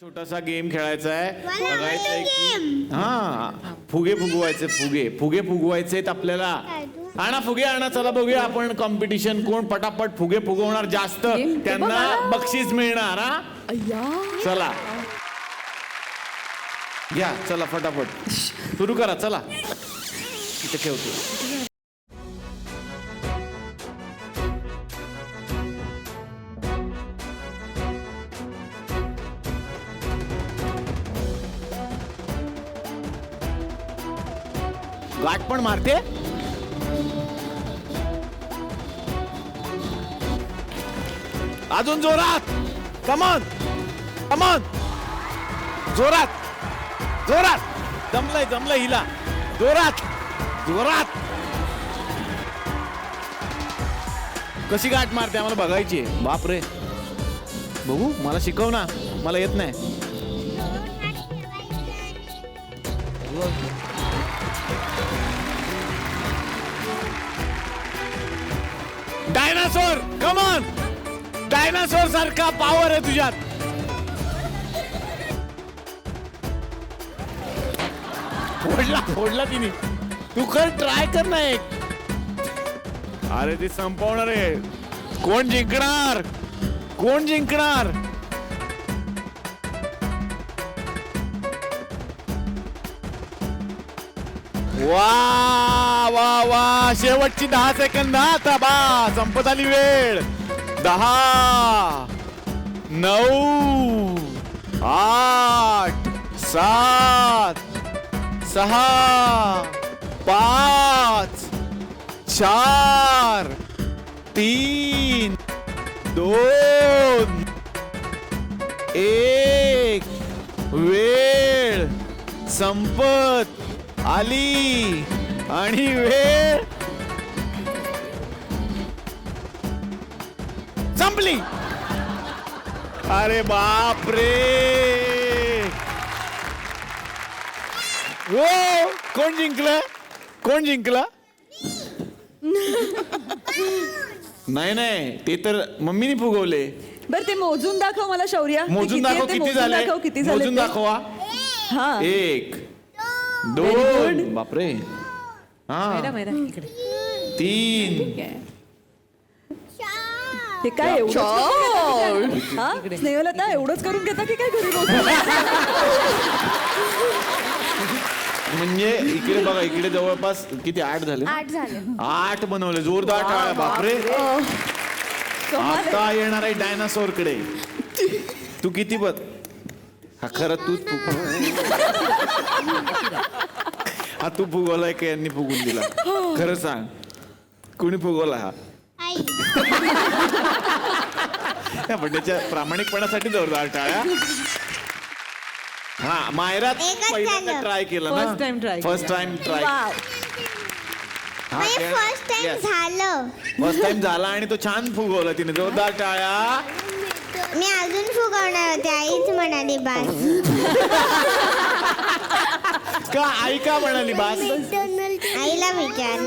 छोटासा गेम खेळायचा आहे. बघायचं आहे की फुगे फुगवायचे. फुगे फुगवायचे आपल्याला. आणा फुगे आणा. चला बघूया आपण कॉम्पिटिशन कोण पटापट फुगे फुगवणार जास्त त्यांना बक्षीस मिळणार. चला घ्या. चला फटाफट सुरू करा. चला इथे ठेवतो. गाठ पण मारते. अजून जोरात. Come on come on. जोरात जोरात. जमलंय हिला. जोरात जोरात. कशी गाठ मारते आम्हाला बघायची. बापरे. बघू. मला शिकव ना. मला येत नाही. डायनासोर. कमॉन. डायनासोर सारखा पॉवर आहे तुझ्यात. फोडला तिने. तू कर. ट्राय कर ना एक. अरे ती संपवणार आहे. कोण जिंकणार. वा वा वा. शेवटची 10 सेकंद. आता बा संपत आली वेळ. 10 9 8 7 6 5 4 3 2 1. वेळ संपत आली आणि वेळ संपली. अरे बाप रे. हो. कोण जिंकलं. नाही ते तर मम्मीने फुगवले. बरं ते मोजून दाखव मला. शौर्य मोजून दाखव. किती झाले. मोजून दाखवा. 1 2 बापरे. 3 हे काय स्नेहलता एवढंच करून घेता की काय घरी म्हणजे इकडे बघा. इकडे जवळपास किती 8 झाले. 8 बनवले. जोरदार टाळ्या. बापरे. आता येणार आहे डायनासोर कडे. तू किती बघ. हा खरं तूच हा तू फुगवलाय का यांनी फुगून दिला. खरं सांग. कुणी फुगवला हा. पण त्याच्या प्रामाणिकपणासाठी जोरदार टाळ्या. हा मायरा पहिल्यांदा ट्राय केलं ना. First time try. First time झाला आणि तो छान फुगवला तिने. जोरदार टाळ्या. मी अजून फुगवणार होते. आईच म्हणाली बास. का आई का म्हणाली बास. आईला विचार.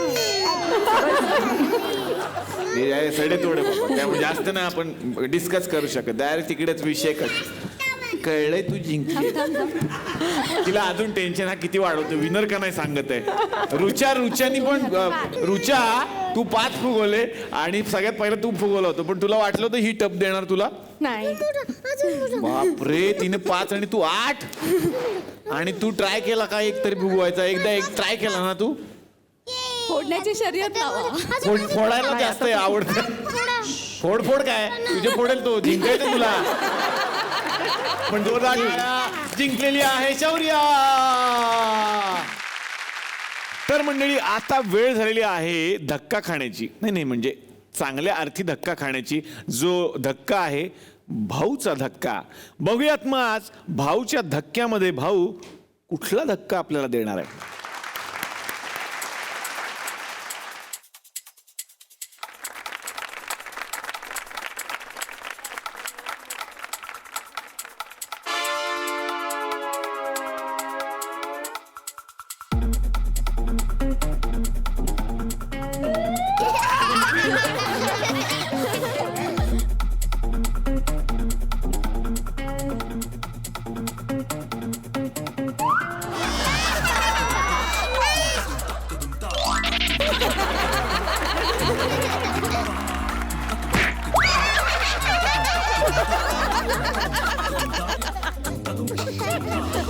सडे तोडे बाबा. त्यामुळे जास्त नाही आपण डिस्कस करू शकत. डायरेक्ट तिकडेच विषय कळलंय. तू जिंकली. तिला अजून टेन्शन. हा किती वाढवतो. विनर का नाही सांगत आहे. रुच्यानी पण. रुचा तू 5 फुगवले आणि सगळ्यात पहिला तू फुगवलं होतं. पण तुला वाटलं होतं ही टप देणार तुला. नाही. बापरे. तिने 5 आणि तू 8. आणि तू ट्राय केला का एक तरी फुगवायचा. एक ट्राय केला ना तू. फोडण्याची शर्यत फोडायला जास्त आवडतं. फोड काय तुझे फोडेल तो. जिंकायचं तुला. पण जोरदार जिंकलेली आहे शौर्या. तर मंडळी आता वेळ झालेली आहे धक्का खाण्याची. नाही म्हणजे चांगल्या अर्थी धक्का खाण्याची. जो धक्का आहे भाऊचा धक्का. बघूयात मग आज भाऊच्या धक्क्यामध्ये भाऊ कुठला धक्का आपल्याला देणार आहे. नाही